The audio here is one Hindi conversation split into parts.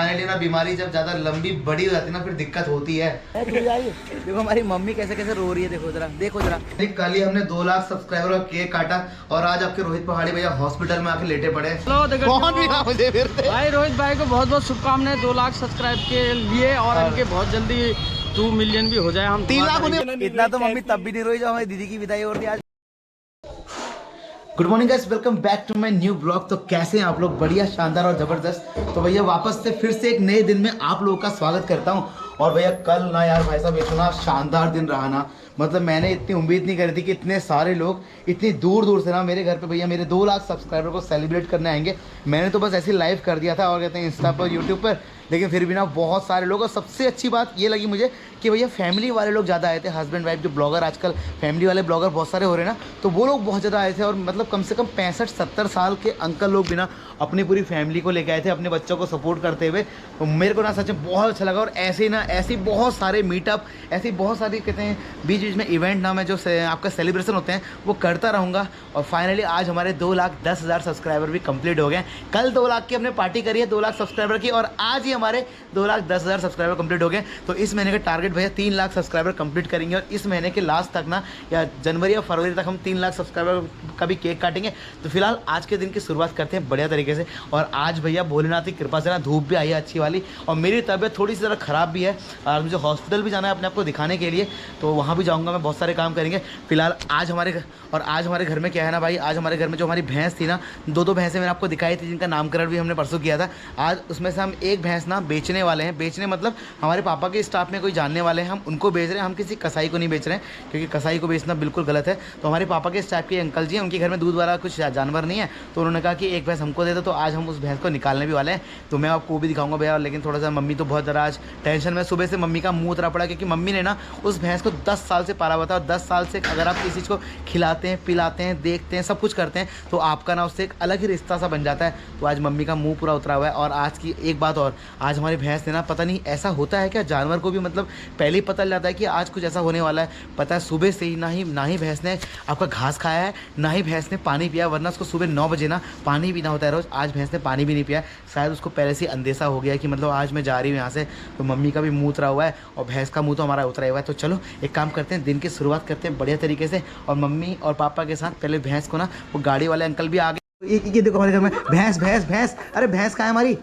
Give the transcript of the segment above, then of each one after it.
फाइनली ना बीमारी जब ज्यादा लंबी बड़ी हो जाती है ना फिर दिक्कत होती है। देखो हमारी मम्मी कैसे कैसे रो रही है, देखो जरा, देखो जरा। कल ही हमने 2 लाख सब्सक्राइबर का केक काटा और आज आपके रोहित पहाड़ी भैया हॉस्पिटल में आके लेटे पड़े। कौन भी मुझे फिर भाई रोहित भाई को बहुत बहुत शुभकामनाएं 2 लाख सब्सक्राइब के लिए और इनके बहुत जल्दी 2 मिलियन भी हो जाए। हम 3 लाख होने इतना तो मम्मी तब भी नहीं रोई जब हमारी दीदी की विदाई हो रही आज। Good morning guys, welcome back to my new blog. तो कैसे हैं आप लोग? बढ़िया, शानदार और जबरदस्त। तो भैया वापस से फिर से एक नए दिन में आप लोगों का स्वागत करता हूं। और भैया कल ना यार भाई साहब इतना शानदार दिन रहा ना, मतलब मैंने इतनी उम्मीद नहीं करी थी कि इतने सारे लोग इतनी दूर दूर से ना मेरे घर पे भैया मेरे 2 लाख सब्सक्राइबर को सेलिब्रेट करने आएंगे। मैंने तो बस ऐसे ही लाइव कर दिया था और कहते हैं इंस्टा पर, यूट्यूब पर, लेकिन फिर भी ना बहुत सारे लोग। और सबसे अच्छी बात ये लगी मुझे कि भैया फैमिली वाले लोग ज़्यादा आए थे। हस्बैंड वाइफ जो ब्लॉगर, आजकल फैमिली वाले ब्लॉगर बहुत सारे हो रहे हैं ना, तो वो लोग बहुत ज़्यादा आए थे। और मतलब कम से कम 65-70 साल के अंकल लोग भी ना अपनी पूरी फैमिली को लेके आए थे, अपने बच्चों को सपोर्ट करते हुए। तो मेरे को ना सच में बहुत अच्छा लगा। और ऐसे ही ना ऐसी बहुत सारे मीटअप, ऐसी बहुत सारी कहते हैं बीच बीच में इवेंट ना मैं जो आपका सेलिब्रेशन होते हैं वो करता रहूँगा। और फाइनली आज हमारे 2,10,000 सब्सक्राइबर भी कंप्लीट हो गए। कल 2 लाख की हमने पार्टी करी है, 2 लाख सब्सक्राइबर की, और आज ही हमारे 2,10,000 सब्सक्राइबर कंप्लीट हो गए। तो इस महीने का टारगेट भैया 3 लाख सब्सक्राइबर कंप्लीट करेंगे और इस महीने के लास्ट तक ना या जनवरी या फरवरी तक हम 3 लाख सब्सक्राइबर का भी केक काटेंगे। तो फिलहाल आज के दिन की शुरुआत करते हैं बढ़िया तरीके से। और आज भैया भोलेनाथ की कृपा से ना धूप भी आई है अच्छी वाली, और मेरी तबीयत थोड़ी सी ज़रा ख़राब भी है और मुझे हॉस्पिटल भी जाना है अपने आप को दिखाने के लिए, तो वहाँ भी जाऊँगा मैं। बहुत सारे काम करेंगे फिलहाल आज हमारे घर में क्या है ना भाई, आज हमारे घर में जो हमारी भैंस थी ना, 2 भैंसें मैंने आपको दिखाई थी जिनका नामकरण भी हमने परसों किया था। आज उसमें से हम एक भैंस ना बेचने वाले हैं। बेचने मतलब हमारे पापा के स्टाफ में कोई जानने वाले हैं, हम उनको बेच रहे हैं। हम किसी कसाई को नहीं बेच रहे हैं क्योंकि कसाई को बेचना बिल्कुल गलत है। तो हमारे पापा के स्टाफ के अंकल जी हैं, उनके घर में दूध वाला कुछ जानवर नहीं है, तो उन्होंने कहा कि एक भैंस हमको दे दो। तो आज हम उस भैंस को निकालने भी वाले हैं, तो मैं आपको वो भी दिखाऊंगा भैया। लेकिन थोड़ा सा मम्मी तो बहुत ज़रा आज टेंशन में, सुबह से मम्मी का मुँह उतरा पड़ा क्योंकि मम्मी ने ना उस भैंस को 10 साल से पाला हुआ था। और 10 साल से अगर आप किसी चीज़ को खिलाते हैं, पिलाते हैं, देखते हैं, सब कुछ करते हैं, तो आपका ना उससे एक अलग ही रिश्ता सा बन जाता है। तो आज मम्मी का मुँह पूरा उतरा हुआ है। और आज की एक बात और, आज हमारी भैंस ने ना, पता नहीं ऐसा होता है क्या, जानवर को भी मतलब पहले ही पता चल जाता है कि आज कुछ ऐसा होने वाला है। पता है सुबह से ही ना ही भैंस ने आपका घास खाया है, ना ही भैंस ने पानी पिया, वरना उसको सुबह 9 बजे ना पानी पीना होता है रोज़। आज भैंस ने पानी भी नहीं पिया, शायद उसको पहले से अंदेशा हो गया कि मतलब आज मैं जा रही हूँ यहाँ से। तो मम्मी का भी मुँह उतरा हुआ है और भैंस का मुँह तो हमारा उतरा हुआ है। तो चलो एक काम करते हैं, दिन की शुरुआत करते हैं बढ़िया तरीके से। और मम्मी और पापा के साथ पहले भैंस को ना, वो गाड़ी वाले अंकल भी आ गए। ये देखो हमारे घर में भैंस भैंस भैंस, अरे भैंस कहाँ है हमारी?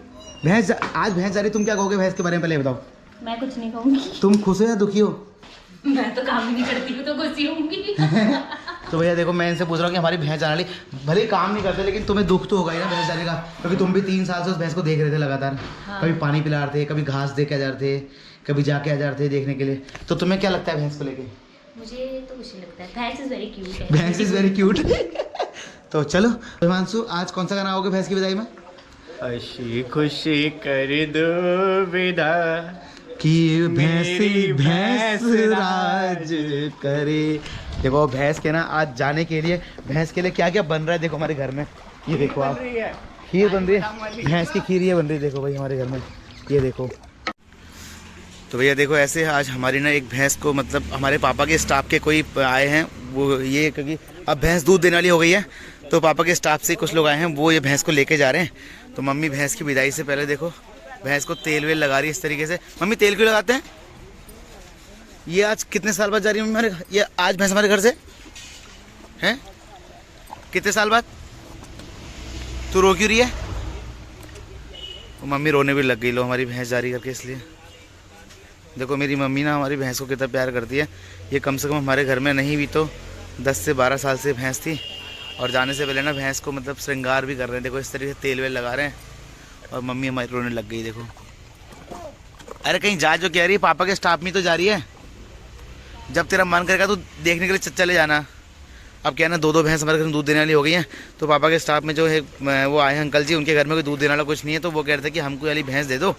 भैंस आज भैंस जा रही, तुम क्या कहोगे भैंस के बारे में पहले बताओ। मैं कुछ नहीं कहूँगी। तुम खुश हो या दुखी हो? मैं तो काम ही नहीं करती हूँ तो खुशी होंगी। तो भैया देखो मैं इनसे पूछ रहा हूँ कि हमारी भैंस जाने वाली, भले ही काम नहीं करते लेकिन तुम्हें दुख तो होगा ही ना भैंस जाने का, क्योंकि तुम भी 3 साल से उस भैंस को देख रहे थे लगातार। हाँ। कभी पानी पिला रहे थे, कभी घास दे के आ जाते थे, कभी जाके आ जाते थे देखने के लिए। तो तुम्हें क्या लगता है भैंस को लेके? मुझे तो कुछ नहीं लगता है, भैंस इज वेरी क्यूट है। भैंस इज वेरी क्यूट। तो चलो हिमांशु, आज कौन सा गाना आओगे भैंस की विदाई में? हंसी खुशी कर दो विदा कि भैंसी भैंस राज करे। देखो भैंस के ना आज जाने के लिए, भैंस के लिए क्या क्या बन रहा है देखो हमारे घर में। ये देखो आप, खीर बन रही है, भैंस की खीर ये बन रही है देखो भाई हमारे घर में, ये देखो। तो भैया देखो ऐसे आज हमारी ना एक भैंस को, मतलब हमारे पापा के स्टाफ के कोई आए हैं, वो ये क्योंकि अब भैंस दूध देने वाली हो गई है, तो पापा के स्टाफ से कुछ लोग आए हैं, वो ये भैंस को लेके जा रहे हैं। तो मम्मी भैंस की विदाई से पहले देखो भैंस को तेल वेल लगा रही है इस तरीके से। मम्मी तेल क्यों लगाते हैं? ये आज कितने साल बाद जा रही है मम्मी हमारे, ये आज भैंस हमारे घर से हैं? कितने साल बाद? तू रो क्यों रही है? तो मम्मी रोने भी लग गई, लो हमारी भैंस जा रही करके। इसलिए देखो मेरी मम्मी ना हमारी भैंस को कितना प्यार करती है। ये कम से कम हमारे घर में नहीं भी तो 10 से 12 साल से भैंस थी, और जाने से पहले ना भैंस को मतलब श्रृंगार भी कर रहे हैं। देखो इस तरीके से तेल वेल लगा रहे हैं, और मम्मी हमारी रोने लग गई देखो। अरे कहीं जा जो कह रही है, पापा के स्टाफ में तो जा रही है। जब तेरा मन करेगा तो देखने के लिए चले जाना। अब क्या है ना, 2 भैंस हमारे घर में दूध देने वाली हो गई हैं, तो पापा के स्टाफ में जो है वो आए हैं अंकल जी, उनके घर में कोई दूध देने वाला कुछ नहीं है, तो वो कह रहे थे कि हमको वाली भैंस दे दो।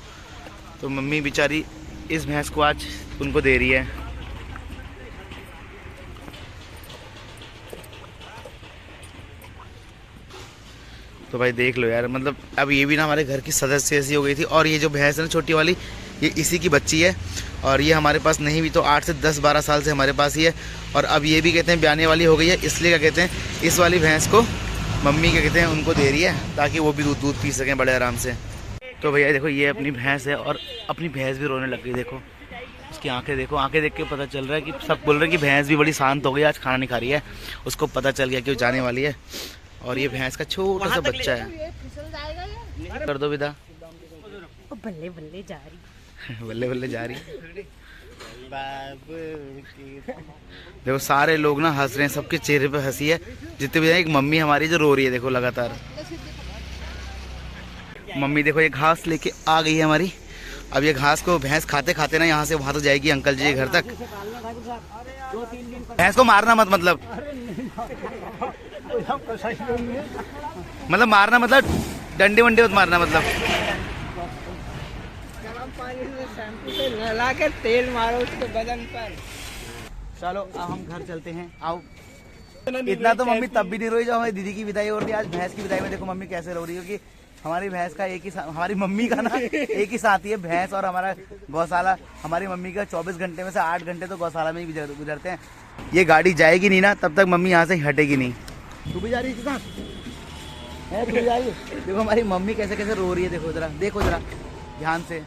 तो मम्मी बेचारी इस भैंस को आज उनको दे रही है। तो भाई देख लो यार, मतलब अब ये भी ना हमारे घर की सदस्य ऐसी हो गई थी। और ये जो भैंस है ना छोटी वाली, ये इसी की बच्ची है, और ये हमारे पास नहीं भी तो 8 से 10-12 साल से हमारे पास ही है। और अब ये भी कहते हैं ब्याने वाली हो गई है, इसलिए क्या कहते हैं इस वाली भैंस को मम्मी क्या कहते हैं उनको दे रही है, ताकि वो भी दूध पी सकें बड़े आराम से। तो भैया देखो ये अपनी भैंस है और अपनी भैंस भी रोने लग गई। देखो उसकी आंखें देखो, आंखें देख के पता चल रहा है कि सब बोल रहे हैं कि भैंस भी बड़ी शांत हो गई, आज खाना नहीं खा रही है। उसको पता चल गया कि वो जाने वाली है। और ये भैंस का छोटा सा बच्चा है। कर दो विदा। बल्ले बल्ले जा रही बल्ले बल्ले जा रही। देखो सारे लोग ना हंस रहे हैं, सबके चेहरे पे हंसी है जितने भी हैं। एक मम्मी हमारी जो रो रही है देखो लगातार। मम्मी देखो ये घास लेके आ गई है हमारी। अब ये घास को भैंस खाते खाते ना यहाँ से वहां तो जाएगी अंकल जी के घर तक। भैंस को मारना मत, मतलब मारना मतलब डंडे वंडे मत मारना, मतलब नहला के तेल मारो उसके बदन पर। चलो अब हम घर चलते हैं। आओ। इतना तो मम्मी तब भी नहीं रोई जब हमारी दीदी की विदाई हो रही है। आज भैंस की विदाई में देखो मम्मी कैसे रो रही है, क्योंकि हमारी भैंस का एक ही हमारी मम्मी का ना एक ही साथी है भैंस और हमारा गौशाला। हमारी मम्मी का 24 घंटे में से 8 घंटे तो गौशाला में ही गुजरते हैं। ये गाड़ी जाएगी नहीं ना तब तक मम्मी यहाँ से हटेगी नहीं। तू भी जा रही है? तू भी जा रही है? देखो हमारी मम्मी कैसे कैसे रो रही है। देखो जरा ध्यान से।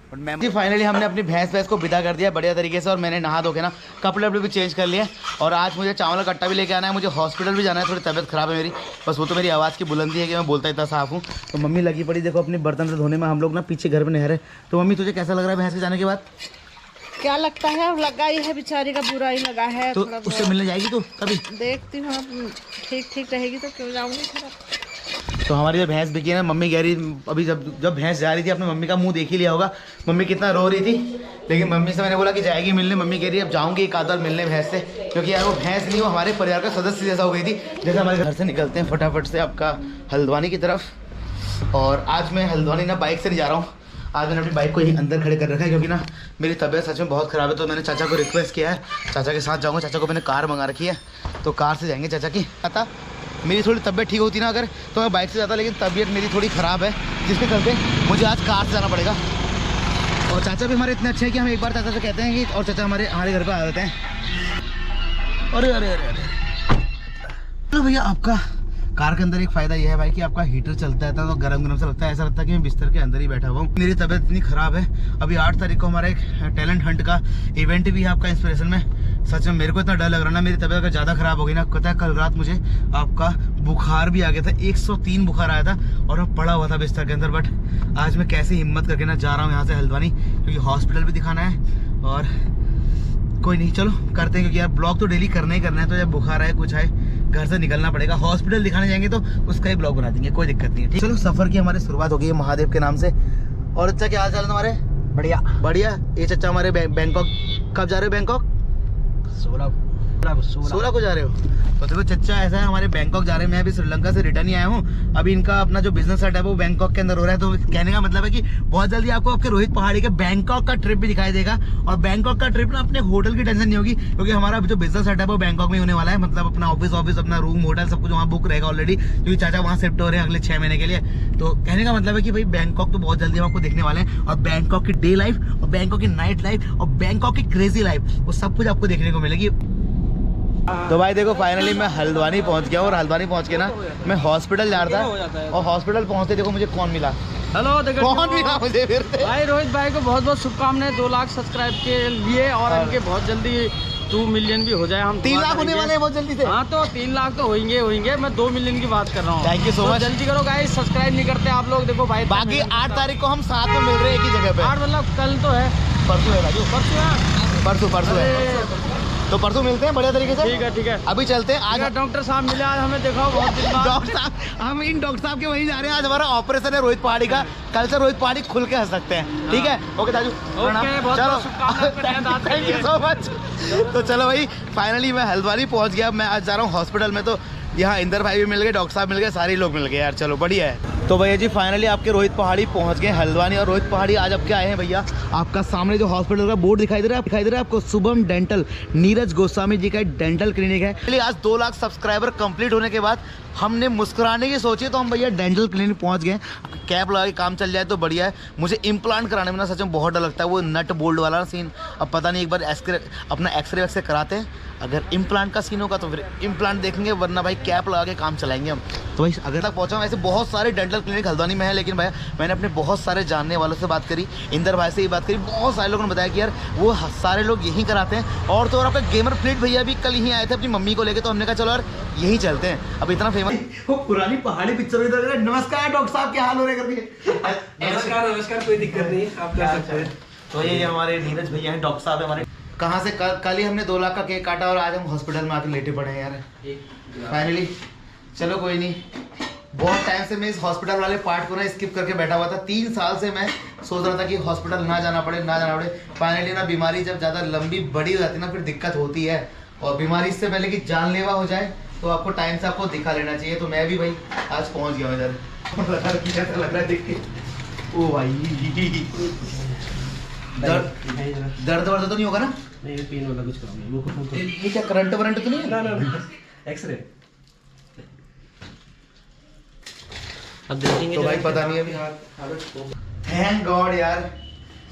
और मैम जी फाइनली हमने अपनी भैंस को विदा कर दिया बढ़िया तरीके से। और मैंने नहा धो के ना कपड़े भी चेंज कर लिए। और आज मुझे चावल का कट्टा भी लेके आना है, मुझे हॉस्पिटल भी जाना है। थोड़ी तबीयत खराब है मेरी, बस वो तो मेरी आवाज़ की बुलंदी है कि मैं बोलता इतना साफ हूँ। तो मम्मी लगी पड़ी देखो अपने बर्तन से धोने में, हम लोग ना पीछे घर में नहर है। तो मम्मी तुझे कैसा लग रहा है भैंस के जाने के बाद? क्या लगता है, लगा ही है बेचारी का, बुरा ही लगा है। तो उससे मिलने जाएगी तू कभी? देखती हूँ ठीक रहेगी तो क्यों जाऊंगी। तो हमारी जो भैंस बिकी है ना, मम्मी कह रही अभी जब भैंस जा रही थी अपने मम्मी का मुंह देख ही लिया होगा मम्मी कितना रो रही थी। लेकिन मम्मी से मैंने बोला कि जाएगी मिलने, मम्मी कह रही है अब जाऊंगी एक आध बार मिलने भैंस से, क्योंकि यार वो भैंस नहीं, वो हमारे परिवार का सदस्य जैसा हो गई थी। जैसे हमारे घर से निकलते हैं फटाफट से आपका हल्द्वानी की तरफ। और आज मैं हल्द्वानी ना बाइक से नहीं जा रहा हूँ, आज मैंने अपनी बाइक को यहीं अंदर खड़े कर रखा है, क्योंकि ना मेरी तबीयत सच में बहुत ख़राब है। तो मैंने चाचा को रिक्वेस्ट किया है चाचा के साथ जाऊँगा। चाचा को मैंने कार मंगा रखी है, तो कार से जाएंगे चाचा की। आता मेरी थोड़ी तबीयत ठीक होती ना अगर तो मैं बाइक से जाता, लेकिन तबीयत मेरी थोड़ी ख़राब है जिसके चलते मुझे आज कार से जाना पड़ेगा। और चाचा भी हमारे इतने अच्छे हैं कि हम एक बार चाचा से कहते हैं कि और चाचा हमारे घर पर आ जाते हैं। अरे अरे अरे अरे तो भैया आपका कार के अंदर एक फ़ायदा यह है भाई कि आपका हीटर चलता है तो गरम से लगता है, ऐसा लगता है कि मैं बिस्तर के अंदर ही बैठा हुआ हूँ। मेरी तबीयत इतनी ख़राब है। अभी 8 तारीख को हमारा एक टैलेंट हंट का इवेंट भी है आपका इंस्पिरेशन में। सच में मेरे को इतना डर लग रहा ना, मेरी तबीयत अगर ज़्यादा ख़राब हो गई ना, पता है कल रात मुझे आपका बुखार भी आ गया था, 103 बुखार आया था और मैं पड़ा हुआ था बिस्तर के अंदर। बट आज मैं कैसे हिम्मत करके ना जा रहा हूँ यहाँ से हल्द्वानी, क्योंकि हॉस्पिटल भी दिखाना है। और कोई नहीं, चलो करते हैं, क्योंकि यार ब्लॉग तो डेली करना ही करना है। तो जब बुखार आए कुछ आए घर से निकलना पड़ेगा। हॉस्पिटल दिखाने जाएंगे तो उसका ही ब्लॉग बना देंगे, कोई दिक्कत नहीं है। ठीक, चलो सफ़र की हमारी शुरुआत हो गई है महादेव के नाम से। और अच्छा क्या हाल चाल है तुम्हारे? बढ़िया बढ़िया। ये चाचा हमारे बैंकॉक कब जा रहे हो? बैंकॉक 16 को जा रहे हो? तो देखो चच्चा ऐसा है, हमारे बैंकॉक जा रहे हैं। मैं अभी श्रीलंका से रिटर्न ही आया हूँ। अभी इनका अपना जो बिजनेस सेट है वो बैंकॉक के अंदर हो रहा है। तो कहने का मतलब है कि बहुत जल्दी आपको आपके रोहित पहाड़ी के बैंकॉक का ट्रिप भी दिखाई देगा। और बैंकॉक का ट्रिप ना अपने होटल की टेंशन नहीं होगी, क्योंकि हमारा जो बिजनेस सेट है वो बैंकॉक में होने वाला है। मतलब अपना ऑफिस अपना रूम होटल सब कुछ वहाँ बुक रहेगा ऑलरेडी, क्योंकि चाचा वहाँ शिफ्ट हो रहे हैं अगले 6 महीने के लिए। तो कहने का मतलब है कि भाई बैंकॉक तो बहुत जल्दी हम आपको देखने वाले हैं। और बैंकॉक की डे लाइफ और बैंकॉक की नाइट लाइफ और बैंकॉक की क्रेजी लाइफ, वो सब कुछ आपको देखने को मिलेगी। तो भाई देखो फाइनली मैं हल्द्वानी पहुंच गया। और हल्द्वानी पहुंच के ना मैं हॉस्पिटल जा रहा था, और हॉस्पिटल पहुंचते देखो मुझे कौन मिला। हेलो देखो कौन मिला मुझे फिर से? भाई रोहित भाई को बहुत बहुत शुभकामनाएं 2 लाख सब्सक्राइब के लिए। और इनके बहुत जल्दी 2 मिलियन भी हो जाए। हम 3 लाख होने वाले हैं बहुत जल्दी से। हाँ तो 3 लाख तो होंगे। मैं 2 मिलियन की बात कर रहा हूँ। Thank you so much. जल्दी करो गाइस, सब्सक्राइब नहीं करते आप लोग। देखो भाई बाकी 8 तारीख को हम साथ में मिल रहे हैं एक ही जगह पे। 8 मतलब कल तो है, परसों है राजू, परसों है। अरे, तो परसों मिलते हैं बढ़िया तरीके से। ठीक है। अभी चलते हैं। आज डॉक्टर साहब मिले, आज हमें देखा बहुत दिन बाद। डॉक्टर साहब, हम इन डॉक्टर साहब के वहीं जा रहे हैं। आज हमारा ऑपरेशन है रोहित पहाड़ी का। कल से रोहित पहाड़ी खुल के हंस सकते हैं। ठीक है, ओके दाजू, बहुत शुभकामनाएं। Thank you so much. तो चलो भाई फाइनली मैं हल्द्वानी पहुंच गया। मैं आज जा रहा हूँ हॉस्पिटल में। तो यहाँ इंदर भाई भी मिल गए, डॉक्टर साहब मिल गए, सारे लोग मिल गए यार। चलो बढ़िया है। तो भैया जी फाइनली आपके रोहित पहाड़ी पहुंच गए हल्द्वानी। और रोहित पहाड़ी आज आपके आए हैं भैया, आपका सामने जो हॉस्पिटल का बोर्ड दिखाई दे रहा है आपको, शुभम डेंटल, नीरज गोस्वामी जी का डेंटल क्लिनिक है। चलिए आज 2 लाख सब्सक्राइबर कंप्लीट होने के बाद हमने मुस्कुराने की सोची तो हम भैया डेंटल क्लिनिक पहुंच गए। कैप लगा के काम चल जाए तो बढ़िया है। मुझे इम्प्लांट कराने में ना सच में बहुत डर लगता है, वो नट बोल्ट वाला सीन। अब पता नहीं, एक बार अपना एक्सरे वैक्सरे कराते हैं, अगर इम्प्लांट का सीन होगा तो फिर इम्प्लांट देखेंगे, वरना भाई कैप लगा के काम चलाएंगे हम। तो भाई अगर तक पहुंचा हूं, वैसे बहुत सारे डेंटल क्लिनिक हल्द्वानी में है, लेकिन भैया मैंने अपने बहुत सारे जानने वालों से बात करी, इंदर भाई से ही बात करी, बहुत सारे लोगों ने बताया कि यार वो सारे लोग यहीं कराते हैं। और तो और आपका गेमर फ्लीट भैया भी कल यहीं आए थे अपनी मम्मी को लेके, तो हमने कहा चलो यार यहीं चलते हैं। अब इतना फेमस वो पुरानी पहाड़ी पिक्चर में इधर। नमस्कार डॉक्टर साहब, क्या हाल हो रहे करके? नमस्कार, कोई दिक्कत नहीं, आप कर सकते हैं। तो ये हमारे नीरज भैया हैं, डॉक्टर साहब है हमारे। कहाँ से कल ही हमने 2 लाख का केक काटा और आज हम हॉस्पिटल में आके लेटे पड़े हैं यार फाइनली। चलो कोई नहीं, बहुत टाइम से मैं इस हॉस्पिटल वाले पार्ट को ना स्किप करके बैठा हुआ था। 3 साल से मैं सोच रहा था कि हॉस्पिटल ना जाना पड़े। फाइनली ना बीमारी जब ज़्यादा लंबी बड़ी हो जाती है ना, फिर दिक्कत होती है। और बीमारी इससे पहले कि जानलेवा हो जाए तो आपको टाइम से आपको दिखा लेना चाहिए। तो मैं भी भाई आज पहुँच गया हूँ इधर। लग रहा है देख के। ओ भाई दर्द वर्द तो नहीं होगा ना? नहीं, पेन वाला कुछ काम नहीं। ये क्या करंट वरंट तो नहीं है? ना, एक्सरे। अब देखेंगे तो भाई पता नहीं अभी। थैंक गॉड यार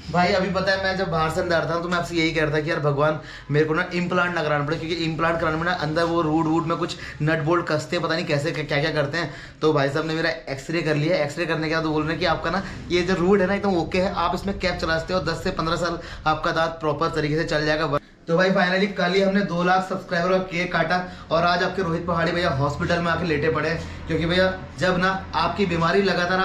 भाई। अभी पता है, मैं जब बाहर से अंदर आता हूँ तो मैं आपसे यही कह रहा था कि यार भगवान मेरे को ना इम्प्लांट ना कराना पड़े, क्योंकि इम्प्लांट कराने में ना अंदर वो रूट में कुछ नट बोल्ट कसते हैं, पता नहीं कैसे क्या क्या करते हैं। तो भाई साहब ने मेरा एक्सरे कर लिया। एक्सरे करने के बाद बोल रहे हैं कि आपका ना ये जो रूट है ना एकदम ओके है, आप इसमें कैप चला सकते हो, 10 से 15 साल आपका दांत प्रॉपर तरीके से चल जाएगा। तो भाई फाइनली कल ही हमने 2 लाख सब्सक्राइबर का केक काटा और आज आपके रोहित पहाड़ी भैया हॉस्पिटल में आके लेटे पड़े। क्योंकि भैया जब ना आपकी बीमारी लगातार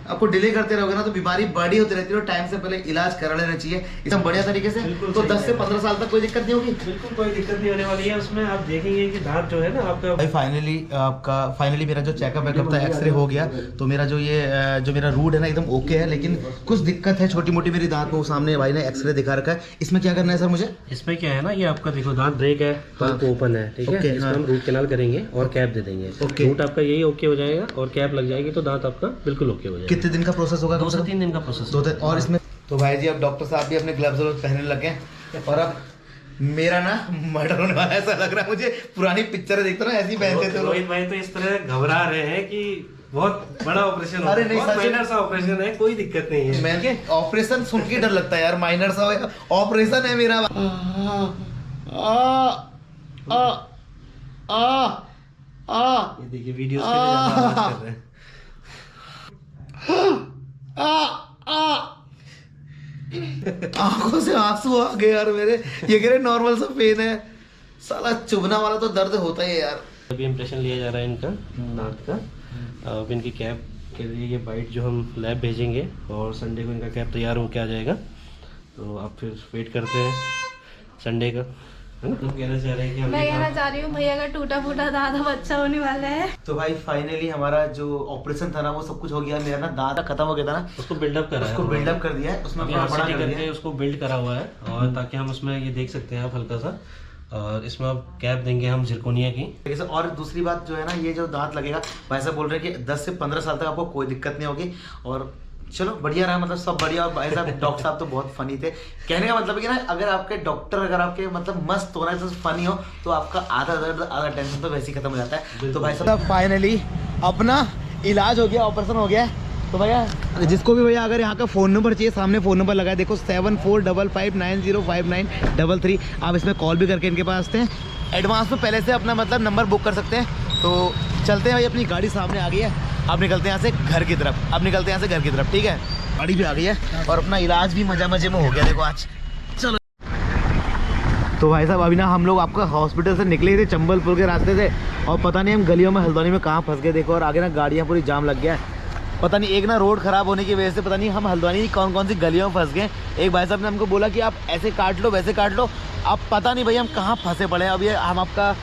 आपको डिले करते रहोगे ना तो बीमारी बड़ी होती रहती है, और टाइम से पहले इलाज करा लेना चाहिए एकदम बढ़िया तरीके से। तो 10 से 15 साल तक कोई दिक्कत नहीं होगी। बिल्कुल कोई दिक्कत नहीं होने वाली है उसमें। आप देखेंगे कि दांत जो है ना आपका भाई फाइनली मेरा जो चेकअप वेकअप था, एक्सरे हो गया। तो मेरा जो मेरा रूट है ना एकदम ओके है, लेकिन कुछ दिक्कत है छोटी मोटी मेरी दांत में। वो सामने भाई ने एक्सरे दिखा रखा है। इसमें क्या करना है सर मुझे? इसमें क्या है ना, ये आपका देखो दांत ब्रेक है, पल्प ओपन है, ठीक है। इसमें हम रूट कैनाल करेंगे और कैप दे देंगे। रूट आपका यही ओके हो जाएगा और कैप लग जाएगी तो दांत आपका बिल्कुल ओके हो जाएगा। कितने दिन का प्रोसेस होगा? 2 से 3 दिन का प्रोसेस। और इसमें तो भाई जी अब डॉक्टर साहब भी अपने ग्लव्स पहनने लगे और अब मेरा ना मर्डर होने वाला है ऐसा लग रहा है मुझे। पुरानी पिक्चर देखते ना ऐसे ही पहनते थे। रोहित भाई तो इस तरह घबरा रहे हैं कि बहुत बड़ा ऑपरेशन अरे नहीं, बहुत माइनर सा ऑपरेशन है, कोई दिक्कत नहीं है। मैं ऑपरेशन सुन के डर लगता है यार, माइनर सा हो ऑपरेशन है मेरा। ये देखिए वीडियोस के लिए ज्यादा आवाज कर रहे हैं। आंखों से आंसू आ गए यार मेरे। ये कह रहे नॉर्मल सा पेन है, साला चुभना वाला तो दर्द होता है यार। अभी इम्प्रेशन लिया जा रहा है इनका दांत का। अब इनकी कैप के लिए ये बाइट जो हम लैब भेजेंगे और संडे को इनका कैप तैयार होकर आ जाएगा। तो आप फिर वेट करते हैं संडे का, है ना? हम कहना चाह रहे हैं कि मैं कहना चाह रही हूँ भैया का टूटा फूटा दांत बच्चा होने वाला है। तो भाई फाइनली हमारा जो ऑपरेशन था ना वो सब कुछ हो गया। मेरा ना दांत खत्म हो गया था ना, उसको बिल्डअप करा है, उसको बिल्डअप कर दिया है। उसमें अभी RCT करके उसको बिल्ड करा हुआ है, और ताकि हम उसमें ये देख सकते हैं आप हल्का सा। और इसमें अब कैप देंगे हम जिरकोनिया की। और दूसरी बात जो है ना, ये जो दांत लगेगा भाई साहब बोल रहे हैं कि 10 से 15 साल तक आपको कोई दिक्कत नहीं होगी। और चलो बढ़िया रहा, मतलब सब बढ़िया। और भाई साहब डॉक्टर साहब तो बहुत फनी थे। कहने का मतलब है कि ना अगर आपके डॉक्टर अगर आपके मतलब मस्त हो रहा है तो फनी हो तो आपका आधा दर्द आधा टेंशन तो वैसे ही खत्म हो जाता है। तो भाई साहब फाइनली अपना इलाज हो गया, ऑपरेशन हो गया। तो भैया जिसको भी भैया अगर यहाँ का फ़ोन नंबर चाहिए, सामने फ़ोन नंबर लगा है देखो 7455905933। आप इसमें कॉल भी करके इनके पास आते हैं। एडवांस में पहले से अपना मतलब नंबर बुक कर सकते हैं। तो चलते हैं भाई, अपनी गाड़ी सामने आ गई है। अब निकलते हैं यहाँ से घर की तरफ, ठीक है। गाड़ी भी आ गई है और अपना इलाज भी मजे में हो गया देखो आज। चलो तो भाई साहब अभी ना हम लोग आपका हॉस्पिटल से निकले थे चंबलपुर के रास्ते से, और पता नहीं हम गलियों में हल्द्वानी में कहाँ फंस गए देखो। और आगे ना गाड़ियाँ पूरी जाम लग गया है। पता नहीं एक ना रोड खराब होने की वजह से पता नहीं हम हल्द्वानी कौन कौन सी गलियों में फंस गए। एक भाई साहब ने हमको बोला कि आप ऐसे काट लो वैसे काट लो। अब पता नहीं भाई हम कहाँ फंसे पड़े हैं। अब ये हम आपका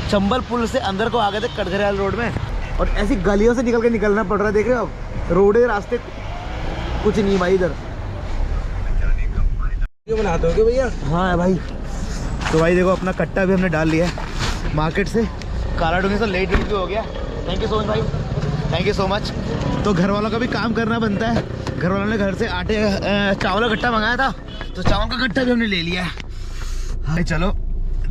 चंबल पुल से अंदर को आ गए थे कटघरेवाल रोड में, और ऐसी गलियों से निकलना पड़ रहा है। देख रहे हो आप रोडे रास्ते कुछ नहीं भाई इधर। बनाते हो भैया? हाँ भाई। तो भाई देखो अपना कट्टा भी हमने डाल लिया है मार्केट से। काला डूंगी से लेट भी हो गया। थैंक यू सो मच भाई, थैंक यू सो मच। तो घर वालों का भी काम करना बनता है। घर वालों ने घर से आटे चावल का गट्टा मंगाया था, तो चावल का गट्टा भी हमने ले लिया है। हाँ चलो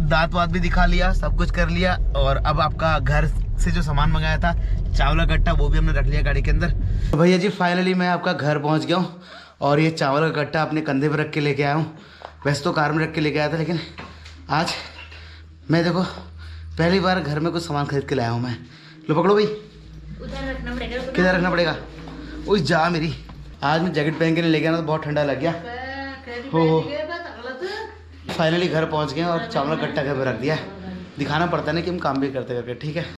दांत वात भी दिखा लिया, सब कुछ कर लिया, और अब आपका घर से जो सामान मंगाया था चावल का कट्टा, वो भी हमने रख लिया गाड़ी के अंदर। तो भैया जी फाइनली मैं आपका घर पहुंच गया हूँ और ये चावल का कट्टा अपने कंधे पर रख के लेके आया हूँ। वैसे तो कार में रख के लेके आया था, लेकिन आज मैं देखो पहली बार घर में कुछ सामान खरीद के लाया हूँ मैं। लो पकड़ो भाई। उधर रखना पड़ेगा। किधर रखना पड़ेगा? उस जा मेरी। आज मैं जैकेट पहन के नहीं ले गया ना, तो बहुत ठंडा लग गया। हो फाइनली घर पहुँच गए और चावल का कट्टा घर पर रख दिया। दिखाना पड़ता है ना कि हम काम भी करते करके। ठीक है।